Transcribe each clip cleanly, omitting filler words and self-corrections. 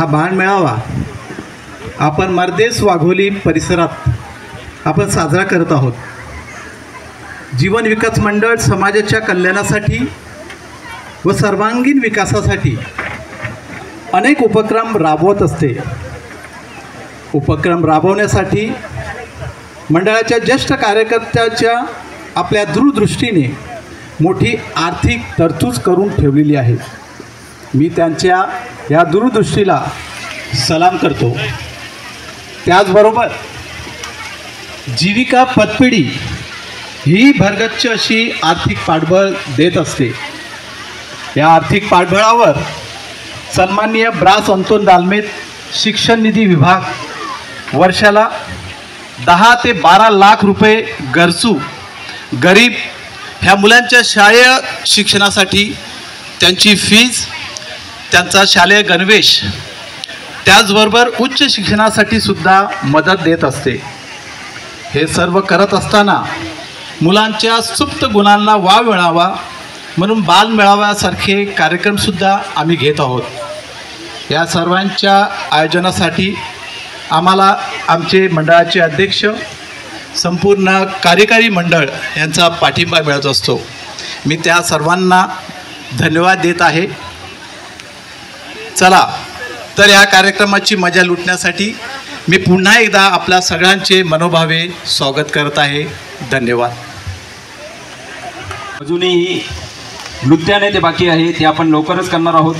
हा बाण मेळावा आपण मर्देस वाघोली परिसरात आपण साजरा करत आहोत। जीवन विकास मंडळ समाजाच्या कल्याणासाठी व सर्वांगीण विकासासाठी अनेक उपक्रम राबवत असते। उपक्रम राबवण्यासाठी मंडळाच्या ज्येष्ठ कार्यकर्त्याच्या आपल्या दूरदृष्टीने मोठी आर्थिक तरतूद करून ठेवलेली आहे। मी त्यांच्या या दूरदृष्टीला सलाम करतो। त्याचबरोबर जीविका पतपिढी ही भरगच्च अशी आर्थिक पाठबळ देत असते। या आर्थिक पाठबळावर सन्माननीय ब्रा संतोष दालमेत शिक्षण निधी विभाग वर्षाला 10 ते 12 लाख रुपये गरजू गरीब ह्या मुलांच्या शालेय शिक्षणासाठी त्यांची फीज, त्यांचा शालेय गणवेश, त्याचबरोबर उच्च शिक्षणासाठी सुद्धा मदत देत असते। हे सर्व करत असताना मुलांच्या सुप्त गुणांना वाव मिळावा म्हणून बालमेळाव्यासारखे कार्यक्रमसुद्धा आम्ही घेत आहोत। या सर्वांच्या आयोजनासाठी आम्हाला आमचे मंडळाचे अध्यक्ष, संपूर्ण कार्यकारी मंडळ यांचा पाठिंबा मिळत असतो। मी त्या सर्वांना धन्यवाद देत आहे। चला तर या कार्यक्रमाची मजा लुटण्यासाठी मी पुन्हा एकदा आपल्या सगळ्यांचे मनोभावे स्वागत करत आहे। धन्यवाद। अजूनही नृत्याने ते बाकी आहे, ते आपण लवकरच करणार आहोत।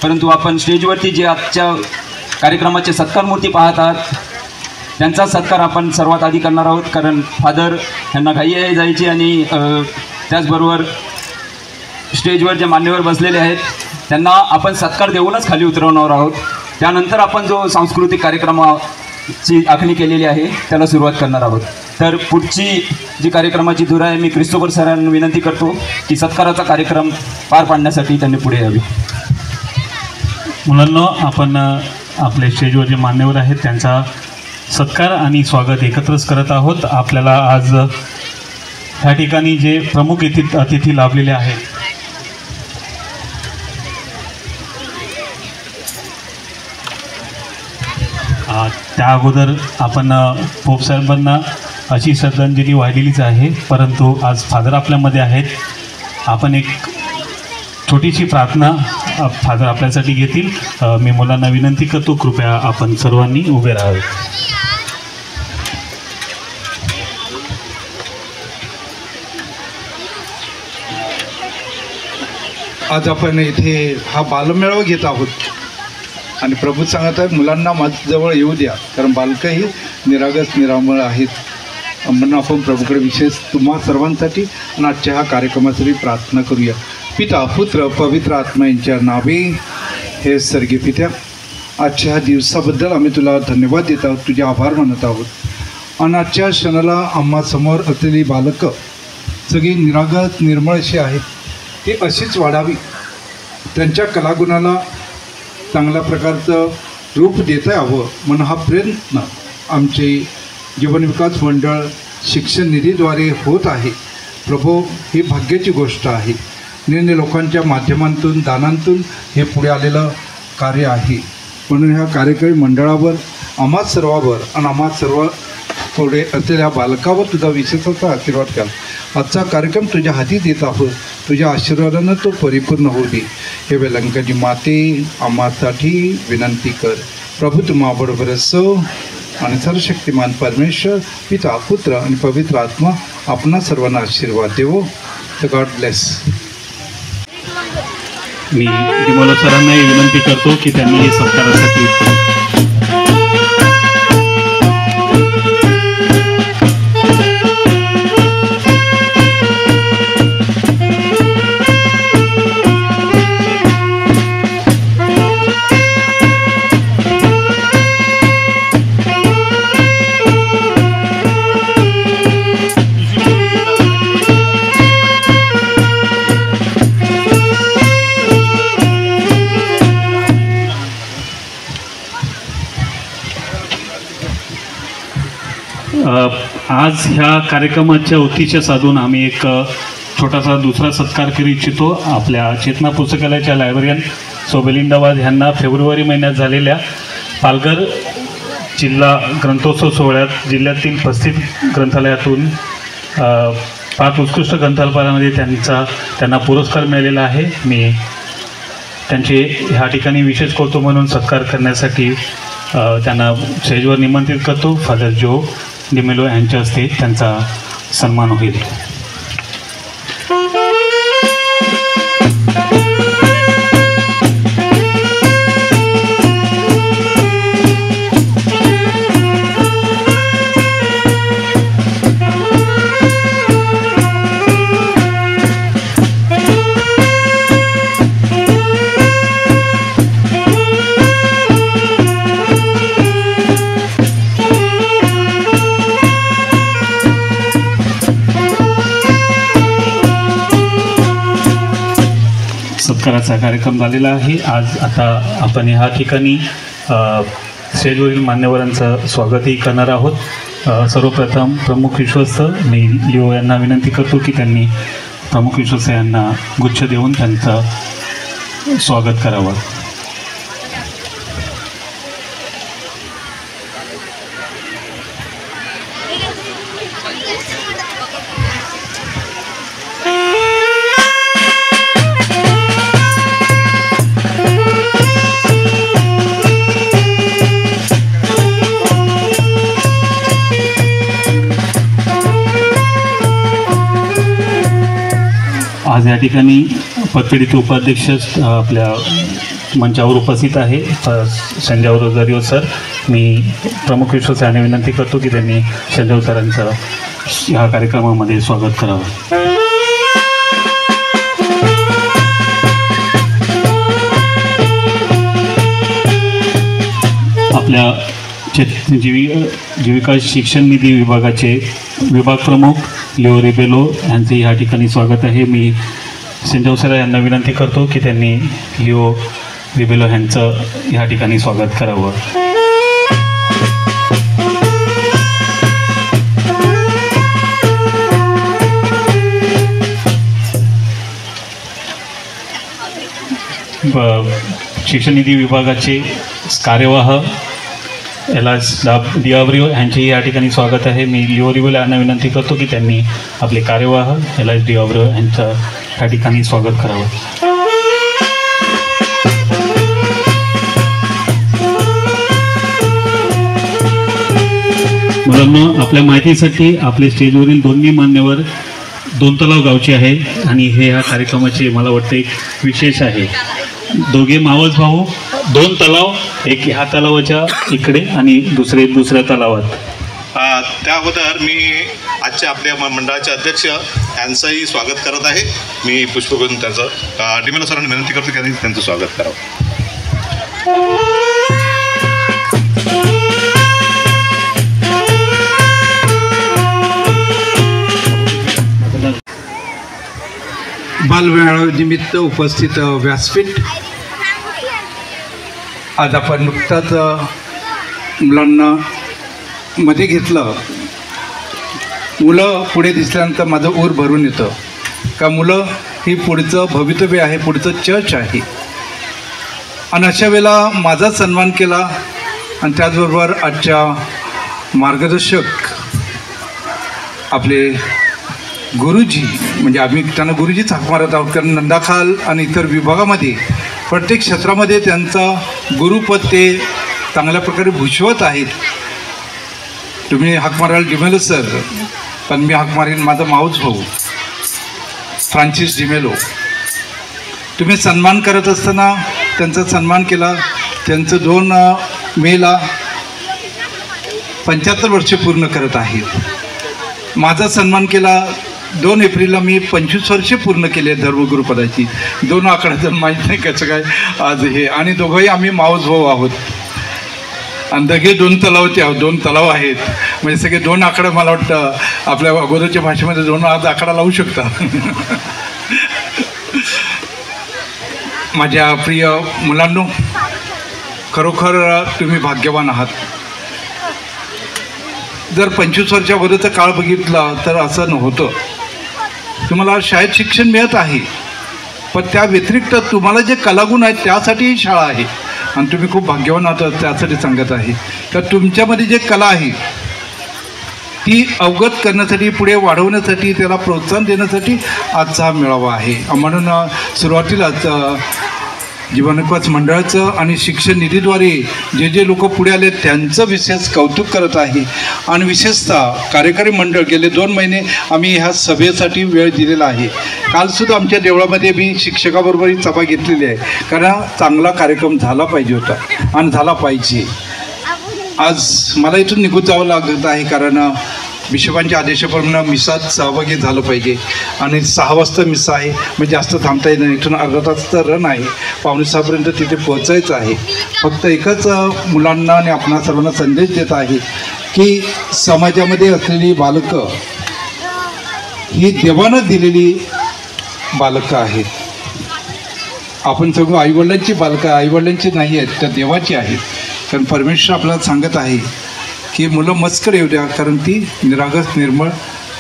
परंतु आपण स्टेजवरती जे आजच्या कार्यक्रमाचे सत्कार मूर्ती पाहत आहात त्यांचा सत्कार आपण सर्वात आधी करणार आहोत, कारण फादर यांना घाई आहे जायची आणि त्याचबरोबर स्टेजवर जे मान्यवर बसलेले आहेत त्यांना आपण सत्कार देऊनच खाली उतरवणार आहोत। त्यानंतर आपण जो सांस्कृतिक कार्यक्रमाची आखणी केलेली आहे त्याला सुरुवात करणार आहोत। तर पुढची जी कार्यक्रमाची धुरा आहे, मी क्रिस्तोफर सरांना विनंती करतो की सत्काराचा कार्यक्रम पार पाडण्यासाठी त्यांनी पुढे यावे। मुलांना आपण आपले स्टेजवर जे मान्यवर आहेत त्यांचा सत्कार आणि स्वागत एकत्रच करत आहोत। आपल्याला आज ह्या ठिकाणी जे प्रमुख अतिथी लाभलेले आहेत त्या अगोदर आपण पोप साहेबांना अशी श्रद्धांजली वाहिलेलीच आहे, परंतु आज फादर आपल्यामध्ये आहेत। आपण एक छोटीशी प्रार्थना फादर आपल्यासाठी घेतील। मी मुलांना विनंती करतो, कृपया आपण सर्वांनी उभे राहावे। आज आपण इथे हा बालमेळावा घेत आहोत आणि प्रभू सांगत आहेत मुलांना माझ्याजवळ येऊ द्या, कारण बालकंही निरागस निरामळ आहेत। म्हणून आपण प्रभूकडे विशेष तुम्हा सर्वांसाठी आणि आजच्या ह्या कार्यक्रमासाठी प्रार्थना करूया। पिता, पुत्र, पवित्र आत्मा यांच्या नावे। हे स्वर्गीय पित्या, आजच्या ह्या दिवसाबद्दल आम्ही तुला धन्यवाद देत आहोत, तुझे आभार मानत आहोत। आणि आजच्या क्षणाला आम्हासमोर असलेली बालकं सगळी निरागस निर्मळ अशी आहेत, ती अशीच वाढावी, त्यांच्या कलागुणाला चांगल्या प्रकारचं रूप देता यावं म्हणून हा प्रयत्न आमचे जीवन विकास मंडळ शिक्षण निधीद्वारे होत आहे। प्रभू, ही भाग्याची गोष्ट आहे। निर्णय लोकांच्या माध्यमातून दानांतून हे पुढे आलेलं कार्य आहे। म्हणून ह्या कार्यक्रम मंडळावर, आम्हा सर्वावर आणि आम्हा सर्व पुढे असलेल्या बालकावर तुझा विशेषाचा आशीर्वाद कर। आजचा कार्यक्रम तुझ्या हाती देत आहोत, तुझ्या आशीर्वादानं तो परिपूर्ण होऊ दे। हे वेलंकनी माते आम्हासाठी विनंती कर। प्रभू तुम्हाबरोबर असो आणि सर्वशक्तिमान परमेश्वर पिता, पुत्र आणि पवित्र आत्मा आपणा सर्वांना आशीर्वाद देवो। तर गॉड ब्लेस। मी डिमोलो सरांनाही विनंती करतो की त्यांनी सत्कारासाठी आज ह्या कार्यक्रमाच्या उद्दिष्ट साधून आम्ही एक छोटासा दुसरा सत्कार करू इच्छितो। आपल्या चेतना पुस्तकालयाच्या लायब्ररीयन सोबेलिंदाबाद ह्यांना फेब्रुवारी महिन्यात झालेल्या पालघर जिल्हा ग्रंथोत्सव सोहळ्यात जिल्ह्यातील 35 ग्रंथालयातून 5 उत्कृष्ट ग्रंथालयामध्ये त्यांना पुरस्कार मिळालेला आहे. मी त्यांचे ह्या ठिकाणी विशेष कौतुक म्हणून सत्कार करण्यासाठी त्यांना स्टेजवर निमंत्रित करतो. फादर जो डिमेलो यांच्या हस्ते त्यांचा सन्मान होईल. सत्काराचा कार्यक्रम झालेला आहे. आज आता आपण ह्या ठिकाणी स्टेजवरील मान्यवरांचं स्वागतही करणार आहोत. सर्वप्रथम प्रमुख विश्वस्त मी लिओ यांना विनंती करतो की त्यांनी प्रमुख विश्वस्त यांना गुच्छ देऊन त्यांचं स्वागत करावं. आज या ठिकाणी पतपेढीचे उपाध्यक्ष आपल्या मंचावर उपस्थित आहे संजय रोजारिओ सर. मी प्रमुख विश्वस्त यांना विनंती करतो की त्यांनी संजय सरांचं ह्या कार्यक्रमामध्ये स्वागत करावं. आपल्या जीविका शिक्षण निधी विभागाचे विभाग प्रमुख लिओ रिबेलो यांचे ह्या ठिकाणी स्वागत आहे. मी संजय सर यांना विनंती करतो की त्यांनी लिओ रिबेलो यांचं ह्या ठिकाणी स्वागत करावं. शिक्षण निधी विभागाचे कार्यवाह एलास डिआब्रिओ यांचेही या ठिकाणी स्वागत आहे. मी लिओ रिबेलो यांना विनंती करतो की त्यांनी आपले कार्यवाह एलास डिआब्रिओ यांचं या ठिकाणी स्वागत करावं. मुलांना आपल्या माहितीसाठी आपले स्टेजवरील दोन्ही मान्यवर दोनतलाव गावचे आहे आणि हे ह्या कार्यक्रमाचे मला वाटतं एक विशेष आहे. दोघे मावस भाऊ 2 तलाव, एक ह्या तलावाच्या इकडे आणि दुसऱ्या तलावात. त्या अगोदर मी आजच्या आपल्या मंडळाचे अध्यक्ष यांचंही स्वागत करत आहे. मी पुष्प करून त्यांचं डिमेलो सरांना विनंती करतो की त्यांनी त्यांचं स्वागत करावं. बालमेळाव्यानिमित्त उपस्थित व्यासपीठ. आज आपण नुकताच मुलांना मध्ये घेतलं. मुलं पुढे दिसल्यानंतर माझं ऊर भरून येतं का मुलं ही पुढचं भवितव्य आहे, पुढचं चर्च आहे. आणि अशा वेळेला माझा सन्मान केला आणि त्याचबरोबर आजच्या मार्गदर्शक आपले गुरुजी, म्हणजे आम्ही त्यांना गुरुजीच हाक मारत आहोत कारण नंदाखाल आणि इतर विभागामध्ये प्रत्येक क्षेत्रामध्ये त्यांचा गुरुपद ते चांगल्या प्रकारे भूषवत आहेत. तुम्ही हाक माराल डिमेलो सर, पण मी हाक मारेन माझा माऊस भाऊ फ्रान्सिस डिमेलो. तुम्ही सन्मान करत असताना त्यांचा सन्मान केला. त्यांचं 2 मेला 75 वर्षे पूर्ण करत आहेत. माझा सन्मान केला 2 एप्रिलला मी 25 वर्षे पूर्ण केले धर्मगुरुपदाची. 2 आकडा तर माहीत नाही कसं काय आज हे. आणि दोघंही आम्ही मावस भाऊ आहोत आणि दोघे 2 तलावचे आहोत. 2 तलाव आहेत म्हणजे सगळे 2 आकडा मला वाटतं आपल्या अगोदरच्या भाषेमध्ये 2 आज आकडा लावू शकता. माझ्या प्रिय मुलांनो, खरोखर तुम्ही भाग्यवान आहात. जर 25 वर्षा अगोदरचा काळ बघितला तर असं नव्हतं. तुम्हाला शाळेत शिक्षण मिळत आहे पण त्या व्यतिरिक्त तुम्हाला जे कलागुण आहेत त्यासाठी ही शाळा आहे आणि तुम्ही खूप भाग्यवान आहात त्यासाठी सांगत आहे. तर तुमच्यामध्ये जे कला आहे ती अवगत करण्यासाठी, पुढे वाढवण्यासाठी, त्याला प्रोत्साहन देण्यासाठी आजचा हा मेळावा आहे. म्हणून सुरुवातीलाच जीवन विकास मंडळाचं आणि शिक्षण निधीद्वारे जे जे लोक पुढे आले त्यांचं विशेष कौतुक करत आहे. आणि विशेषतः कार्यकारी मंडळ गेले 2 महिने आम्ही ह्या सभेसाठी वेळ दिलेला आहे. कालसुद्धा आमच्या देवळामध्ये मी शिक्षकाबरोबर ही सभा घेतलेली आहे, कारण चांगला कार्यक्रम झाला पाहिजे होता आणि झाला पाहिजे. आज मला इथून निघून जावं लागत आहे, कारण बिशपांच्या आदेशाप्रमाणे मिसात सहभागी झालं पाहिजे आणि 6 वाजता मिसा आहे, म्हणजे जास्त थांबता येत नाही. इथून अर्धा तासचा रन आहे, 5:45पर्यंत तिथे पोहोचायचं आहे. फक्त एकच मुलांना आणि आपणा सर्वांना संदेश देत आहे की समाजामध्ये असलेली बालकं ही देवानं दिलेली बालकं आहेत. आपण सगळं आईवडिलांची बालकं आईवडिलांची नाही आहेत, त्या देवाची आहेत. कारण परमेश्वर आपल्याला सांगत आहे की मुलं मस्कर येऊ द्या, कारण ती निरागस निर्मळ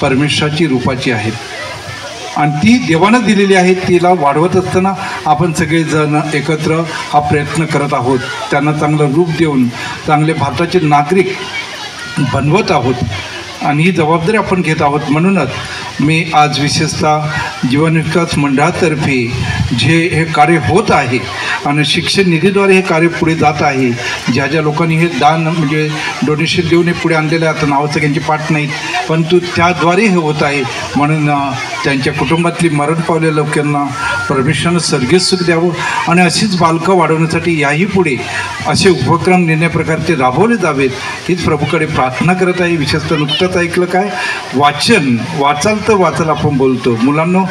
परमेश्वराची रूपाची आहेत आणि ती देवानं दिलेली आहे. तिला वाढवत असताना आपण सगळेजण एकत्र हा प्रयत्न करत आहोत. त्यांना चांगलं रूप देऊन चांगले भारताचे नागरिक बनवत आहोत आणि ही जबाबदारी आपण घेत आहोत. म्हणूनच मी आज विशेषतः जीवन विकास मंडळातर्फे जे हे कार्य होत आहे आणि शिक्षण निधीद्वारे हे कार्य पुढे जात आहे, ज्या ज्या लोकांनी हे दान म्हणजे डोनेशन देऊन हे पुढे आणलेलं आहे, आता नावं सगळ्यांची पाठ नाहीत, परंतु त्याद्वारे हे होत आहे. म्हणून त्यांच्या कुटुंबातली मरण पावलेल्या लोकांना परमेश्वरानं स्वर्गीय सुख द्यावं आणि अशीच बालकं वाढवण्यासाठी याही पुढे असे उपक्रम निर्णय प्रकारचे राबवले जावेत हीच प्रभूकडे प्रार्थना करत आहे. विशेषतः नुकतंच ऐकलं काय वाचाल तर वाचाल आपण बोलतो. मुलांनो,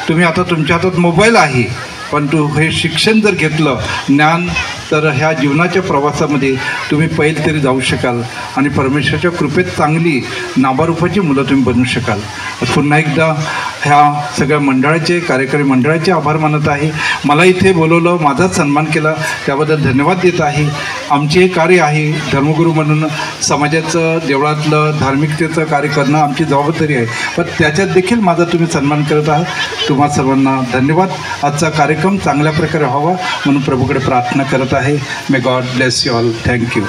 तुम्ही आता तुमच्या हातात मोबाईल आहे, पण हे शिक्षण जर घेतलं ज्ञान तर ह्या जीवनाच्या प्रवासामध्ये तुम्ही पहिले तरी जाऊ शकाल आणि परमेश्वराच्या कृपेत चांगली नाबारूपाची मुलं तुम्ही बनवू शकाल. पुन्हा एकदा ह्या सगळ्या मंडळाचे कार्यकारी मंडळाचे आभार मानत आहे. मला इथे बोलवलं, माझा सन्मान केला, त्याबद्दल धन्यवाद देत आहे. आमचे हे कार्य आहे धर्मगुरू म्हणून समाजाचं देवळातलं धार्मिकतेचं कार्य करणं आमची जबाबदारी आहे, पण त्याच्यात देखील माझा तुम्ही सन्मान करत आहात. तुम्हा सर्वांना धन्यवाद. आजचा कार्यक्रम चांगल्या प्रकारे व्हावा म्हणून प्रभूकडे प्रार्थना करत आहे. May God bless you all. Thank you.